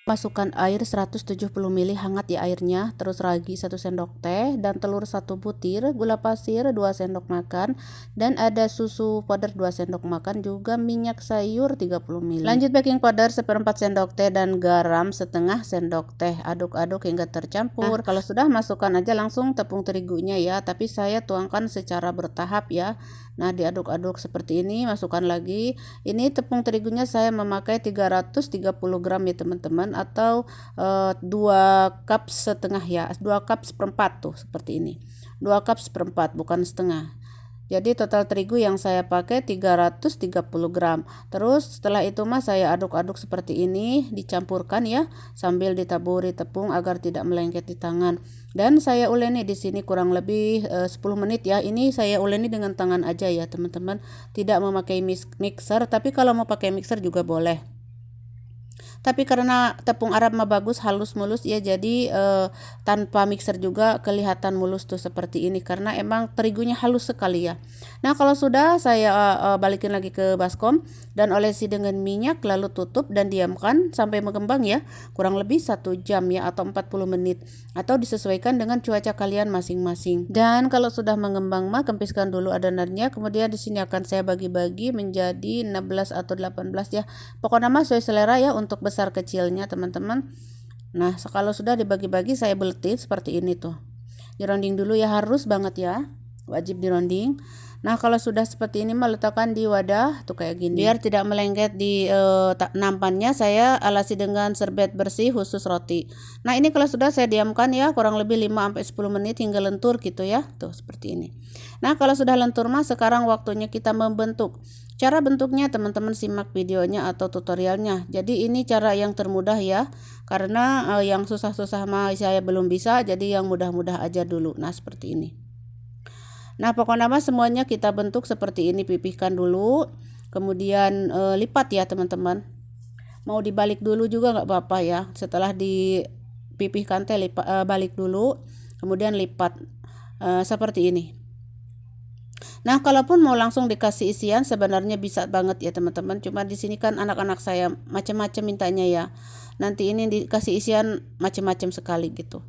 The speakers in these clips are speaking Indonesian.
Masukkan air 170 ml hangat ya airnya, terus ragi 1 sendok teh dan telur 1 butir, gula pasir 2 sendok makan dan ada susu powder 2 sendok makan, juga minyak sayur 30 ml. Lanjut baking powder 1/4 sendok teh dan garam setengah sendok teh. Aduk-aduk hingga tercampur. Nah, kalau sudah masukkan aja langsung tepung terigunya ya, tapi saya tuangkan secara bertahap ya. Nah, diaduk-aduk seperti ini, masukkan lagi. Ini tepung terigunya saya memakai 330 gram ya teman-teman, atau 2 cup setengah ya, 2 cup seperempat tuh seperti ini, 2 cup seperempat bukan setengah. Jadi total terigu yang saya pakai 330 gram. Terus setelah itu saya aduk-aduk seperti ini, dicampurkan ya, sambil ditaburi tepung agar tidak melengket di tangan. Dan saya uleni di sini kurang lebih 10 menit ya. Ini saya uleni dengan tangan aja ya teman-teman, tidak memakai mixer, tapi kalau mau pakai mixer juga boleh. Tapi karena tepung Arab mah bagus halus mulus ya, jadi tanpa mixer juga kelihatan mulus tuh seperti ini karena emang terigunya halus sekali ya. Nah, kalau sudah saya balikin lagi ke baskom dan olesi dengan minyak, lalu tutup dan diamkan sampai mengembang ya, kurang lebih 1 jam ya, atau 40 menit, atau disesuaikan dengan cuaca kalian masing-masing. Dan kalau sudah mengembang kempiskan dulu adonannya, kemudian di sini akan saya bagi-bagi menjadi 16 atau 18 ya, pokoknya sesuai selera ya untuk besar kecilnya teman-teman. Nah, kalau sudah dibagi-bagi saya beletin seperti ini tuh, dironding dulu ya, harus banget ya, wajib dironding. Nah, kalau sudah seperti ini letakkan di wadah tuh kayak gini. Biar tidak melengket di nampannya, saya alasi dengan serbet bersih khusus roti. Nah, ini kalau sudah saya diamkan ya kurang lebih 5-10 menit hingga lentur gitu ya. Tuh seperti ini. Nah, kalau sudah lentur sekarang waktunya kita membentuk. Cara bentuknya teman-teman simak videonya atau tutorialnya. Jadi ini cara yang termudah ya, karena yang susah-susah saya belum bisa, jadi yang mudah-mudah aja dulu. Nah, seperti ini. Nah, pokoknya semuanya kita bentuk seperti ini, pipihkan dulu, kemudian lipat ya teman-teman. Mau dibalik dulu juga nggak apa-apa ya, setelah dipipihkan balik dulu, kemudian lipat seperti ini. Nah, kalaupun mau langsung dikasih isian sebenarnya bisa banget ya teman-teman, cuma di sini kan anak-anak saya macam-macam mintanya ya, nanti ini dikasih isian macam-macam sekali gitu.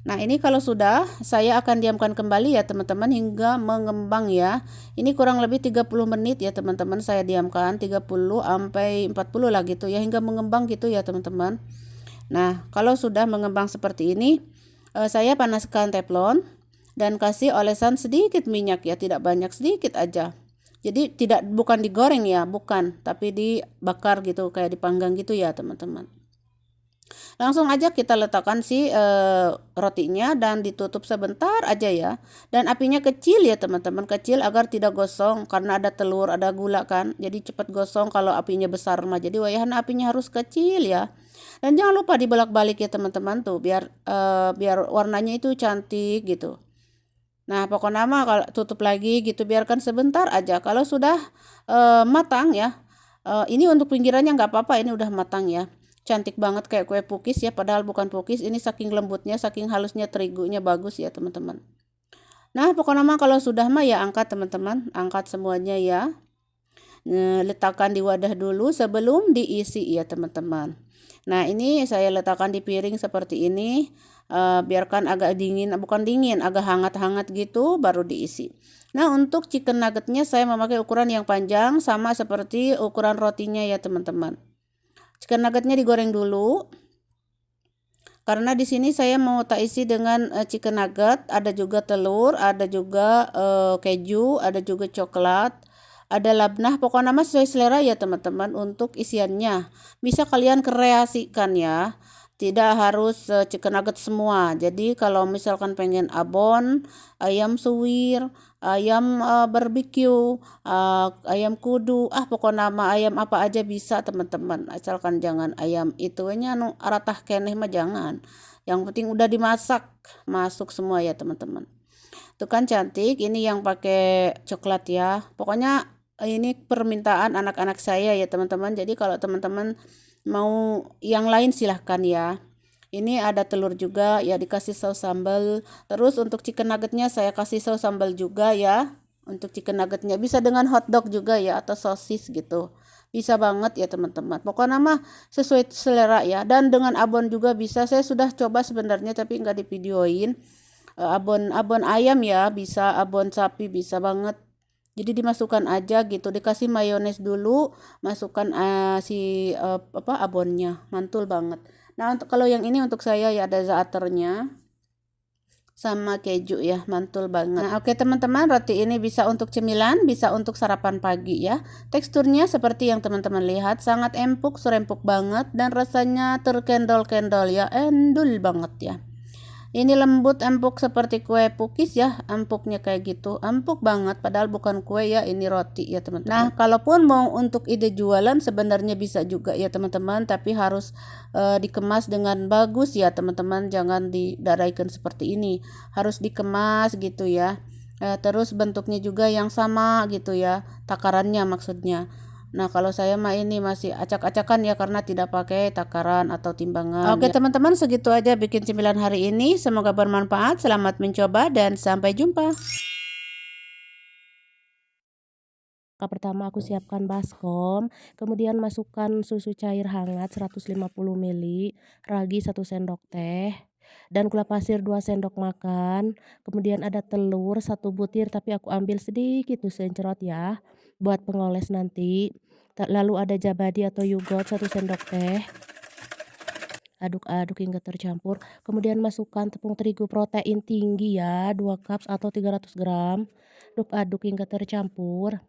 Nah, ini kalau sudah saya akan diamkan kembali ya teman-teman hingga mengembang ya. Ini kurang lebih 30 menit ya teman-teman, saya diamkan 30 sampai 40 lah gitu ya, hingga mengembang gitu ya teman-teman. Nah, kalau sudah mengembang seperti ini, saya panaskan teflon dan kasih olesan sedikit minyak ya, tidak banyak, sedikit aja. Jadi bukan digoreng ya, bukan, tapi dibakar gitu, kayak dipanggang gitu ya teman-teman. Langsung aja kita letakkan si rotinya dan ditutup sebentar aja ya. Dan apinya kecil ya teman-teman, kecil agar tidak gosong karena ada telur, ada gula kan. Jadi cepat gosong kalau apinya besar mah. Jadi wayahan apinya harus kecil ya. Dan jangan lupa dibolak-balik ya teman-teman tuh, biar warnanya itu cantik gitu. Nah, pokoknya kalau tutup lagi gitu, biarkan sebentar aja. Kalau sudah matang ya, ini untuk pinggirannya nggak apa-apa, ini udah matang ya. Cantik banget kayak kue pukis ya, padahal bukan pukis. Ini saking lembutnya, saking halusnya terigunya, bagus ya teman-teman. Nah, pokoknya kalau sudah ya angkat teman-teman, angkat semuanya ya. Letakkan di wadah dulu sebelum diisi ya teman-teman. Nah, ini saya letakkan di piring seperti ini. Biarkan agak dingin, bukan dingin, agak hangat-hangat gitu baru diisi. Nah, untuk chicken nuggetnya saya memakai ukuran yang panjang sama seperti ukuran rotinya ya teman-teman. Chicken nuggetnya digoreng dulu. Karena di sini saya mau tak isi dengan chicken nugget, ada juga telur, ada juga keju, ada juga coklat, ada labnah, pokoknya sesuai selera ya teman-teman untuk isiannya. Bisa kalian kreasikan ya. Tidak harus chicken nugget semua. Jadi kalau misalkan pengen abon, ayam suwir, ayam barbecue, ayam kudu, pokoknya nama ayam apa aja bisa teman-teman, asalkan jangan ayam itunya aratah keneh mah jangan. Yang penting udah dimasak, masuk semua ya teman-teman. Tuh kan cantik, ini yang pakai coklat ya. Pokoknya ini permintaan anak-anak saya ya teman-teman. Jadi kalau teman-teman mau yang lain silahkan ya. Ini ada telur juga ya, dikasih saus sambal. Terus untuk chicken nuggetnya saya kasih saus sambal juga ya. Untuk chicken nuggetnya bisa dengan hotdog juga ya, atau sosis gitu. Bisa banget ya teman-teman, pokoknya mah sesuai selera ya. Dan dengan abon juga bisa, saya sudah coba sebenarnya tapi nggak divideoin. Abon abon ayam ya bisa, abon sapi bisa banget. Jadi dimasukkan aja gitu, dikasih mayones dulu, masukkan abonnya, mantul banget. Nah untuk kalau yang ini untuk saya ya ada zaaternya sama keju ya, mantul banget. Nah oke teman-teman, roti ini bisa untuk cemilan, bisa untuk sarapan pagi ya. Teksturnya seperti yang teman-teman lihat, sangat empuk, serempuk banget, dan rasanya terkendol-kendol ya, endul banget ya. Ini lembut empuk seperti kue pukis ya, empuknya kayak gitu, empuk banget padahal bukan kue ya, ini roti ya teman-teman. Nah kalaupun mau untuk ide jualan sebenarnya bisa juga ya teman-teman, tapi harus dikemas dengan bagus ya teman-teman, jangan didadaikan seperti ini, harus dikemas gitu ya. Terus bentuknya juga yang sama gitu ya, takarannya maksudnya. Nah kalau saya mah ini masih acak-acakan ya, karena tidak pakai takaran atau timbangan. Oke teman-teman, segitu aja bikin cemilan hari ini, semoga bermanfaat, selamat mencoba dan sampai jumpa. Pertama aku siapkan baskom, kemudian masukkan susu cair hangat 150 ml, ragi 1 sendok teh, dan gula pasir 2 sendok makan, kemudian ada telur 1 butir tapi aku ambil sedikit tuh secerot ya, buat pengoles nanti. Lalu ada jabadi atau yogurt 1 sendok teh. Aduk-aduk hingga tercampur, kemudian masukkan tepung terigu protein tinggi ya, 2 cups atau 300 gram. Aduk-aduk hingga tercampur.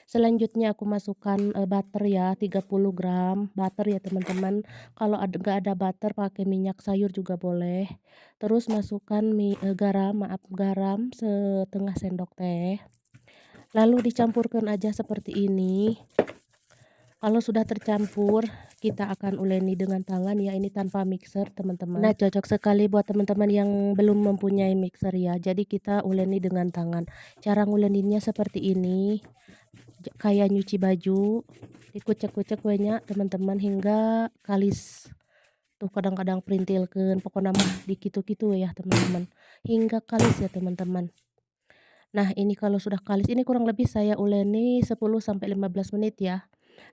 Selanjutnya aku masukkan butter ya, 30 gram butter ya teman-teman. Kalau nggak ada butter pakai minyak sayur juga boleh. Terus masukkan garam setengah sendok teh. Lalu dicampurkan aja seperti ini. Kalau sudah tercampur, kita akan uleni dengan tangan ya, ini tanpa mixer teman-teman. Nah cocok sekali buat teman-teman yang belum mempunyai mixer ya, jadi kita uleni dengan tangan. Cara nguleninnya seperti ini, kayak nyuci baju, dikucek-kucek banyak teman-teman hingga kalis. Tuh kadang-kadang perintilkeun, pokoknya mah dikitu-kitu ya teman-teman, hingga kalis ya teman-teman. Nah ini kalau sudah kalis, ini kurang lebih saya uleni 10-15 menit ya.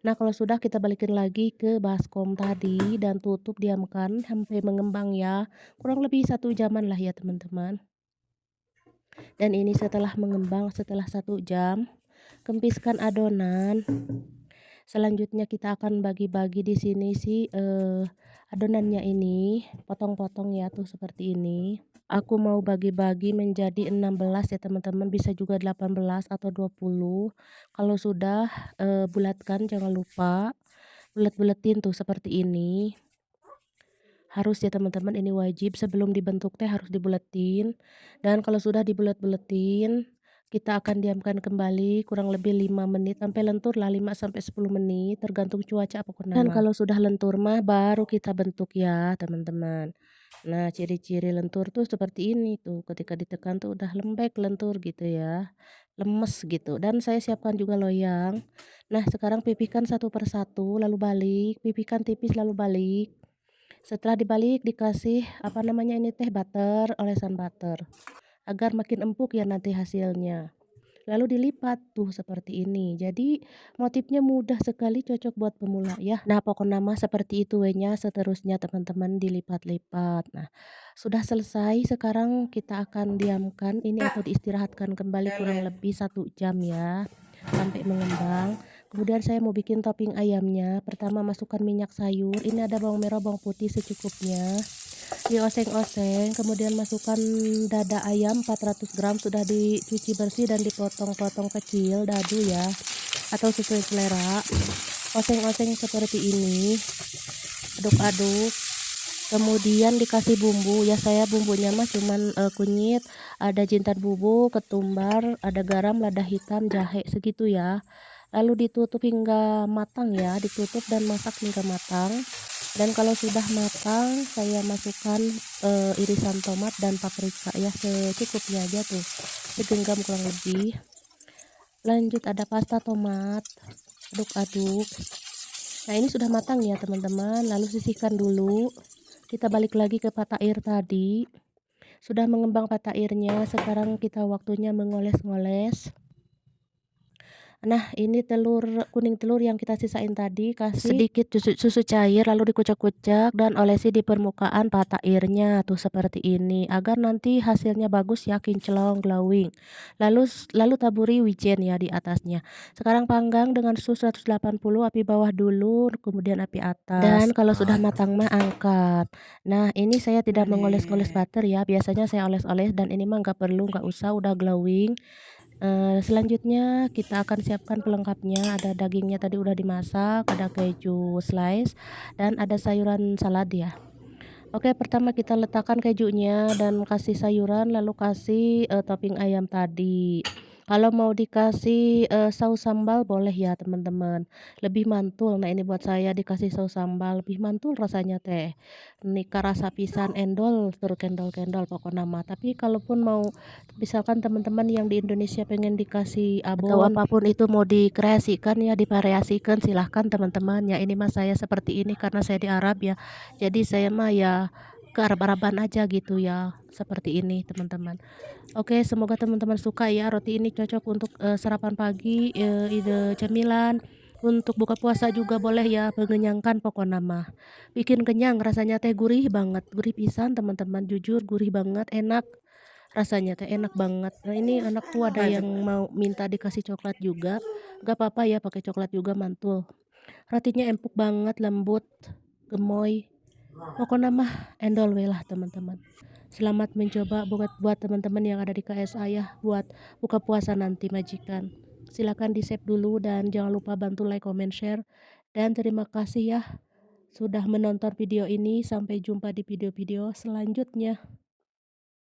Nah kalau sudah, kita balikin lagi ke baskom tadi dan tutup, diamkan sampai mengembang ya, kurang lebih 1 jaman lah ya teman-teman. Dan ini setelah mengembang, setelah 1 jam, kempiskan adonan. Selanjutnya kita akan bagi-bagi di sini sih adonannya ini, potong-potong ya tuh seperti ini. Aku mau bagi-bagi menjadi 16 ya teman-teman, bisa juga 18 atau 20. Kalau sudah bulatkan, jangan lupa bulet-buletin tuh seperti ini. Harus ya teman-teman, ini wajib, sebelum dibentuk teh harus dibuletin. Dan kalau sudah dibulet-buletin, kita akan diamkan kembali kurang lebih 5 menit sampai lentur lah, 5-10 menit tergantung cuaca pokoknya. Dan kalau sudah lentur mah baru kita bentuk ya teman-teman. Nah ciri-ciri lentur tuh seperti ini tuh, ketika ditekan tuh udah lembek lentur gitu ya, lemes gitu. Dan saya siapkan juga loyang. Nah sekarang pipihkan satu persatu, lalu balik, pipihkan tipis lalu balik. Setelah dibalik dikasih apa namanya ini teh butter, olesan butter, agar makin empuk ya nanti hasilnya. Lalu dilipat tuh seperti ini. Jadi motifnya mudah sekali, cocok buat pemula ya. Nah pokoknya mah seperti itu wenya, seterusnya teman-teman dilipat-lipat. Nah sudah selesai, sekarang kita akan diamkan ini atau diistirahatkan kembali kurang lebih 1 jam ya, sampai mengembang. Kemudian saya mau bikin topping ayamnya. Pertama masukkan minyak sayur, ini ada bawang merah, bawang putih secukupnya, dioseng-oseng, kemudian masukkan dada ayam 400 gram sudah dicuci bersih dan dipotong-potong kecil, dadu ya, atau sesuai selera. Oseng-oseng seperti ini, aduk-aduk, kemudian dikasih bumbu ya, saya bumbunya mah cuman kunyit, ada jintan bubuk, ketumbar, ada garam, lada hitam, jahe segitu ya. Lalu ditutup hingga matang ya, ditutup dan masak hingga matang. Dan kalau sudah matang, saya masukkan irisan tomat dan paprika ya, secukupnya aja tuh, segenggam kurang lebih. Lanjut ada pasta tomat, aduk-aduk. Nah ini sudah matang ya teman-teman, lalu sisihkan dulu. Kita balik lagi ke pata air tadi. Sudah mengembang pata airnya, sekarang kita waktunya mengoles-ngoles. Nah, ini kuning telur yang kita sisain tadi, kasih sedikit susu cair lalu dikucek-kucek dan olesi di permukaan mata airnya tuh seperti ini, agar nanti hasilnya bagus ya, kinclong, glowing. Lalu taburi wijen ya di atasnya. Sekarang panggang dengan suhu 180, api bawah dulu, kemudian api atas. Dan kalau sudah matang mah angkat. Nah, ini saya tidak mengoles-ngoles butter ya, biasanya saya oles-oles dan ini mah nggak perlu, nggak usah, udah glowing. Selanjutnya kita akan siapkan pelengkapnya, ada dagingnya tadi udah dimasak, ada keju slice, dan ada sayuran salad ya. Oke, pertama kita letakkan kejunya dan kasih sayuran, lalu kasih, topping ayam tadi. Kalau mau dikasih, saus sambal boleh ya teman-teman, lebih mantul. Nah ini buat saya dikasih saus sambal, lebih mantul rasanya teh. Nika rasa pisan endol, tur kendol-kendol pokokna mah. Tapi kalaupun mau misalkan teman-teman yang di Indonesia pengen dikasih atau apapun itu mau dikreasikan ya, divariasikan silahkan teman-teman ya. Ini mah saya seperti ini karena saya di Arab ya. Jadi saya mah ya ke Arab-Araban aja gitu ya, seperti ini teman-teman. Oke, semoga teman-teman suka ya, roti ini cocok untuk, sarapan pagi, ide cemilan, untuk buka puasa juga boleh ya, mengenyangkan pokoknya mah. Bikin kenyang, rasanya teh gurih banget, gurih pisan teman-teman, jujur gurih banget, enak, rasanya teh enak banget. Nah ini anakku ada yang mau minta dikasih coklat juga, gak apa-apa ya pakai coklat juga mantul. Rotinya empuk banget, lembut, gemoy. Pokoknya mah endol we lah teman-teman. Selamat mencoba buat teman-teman yang ada di KSA ya, buat buka puasa nanti majikan. Silakan di-save dulu dan jangan lupa bantu like, comment, share. Dan terima kasih ya sudah menonton video ini. Sampai jumpa di video-video selanjutnya.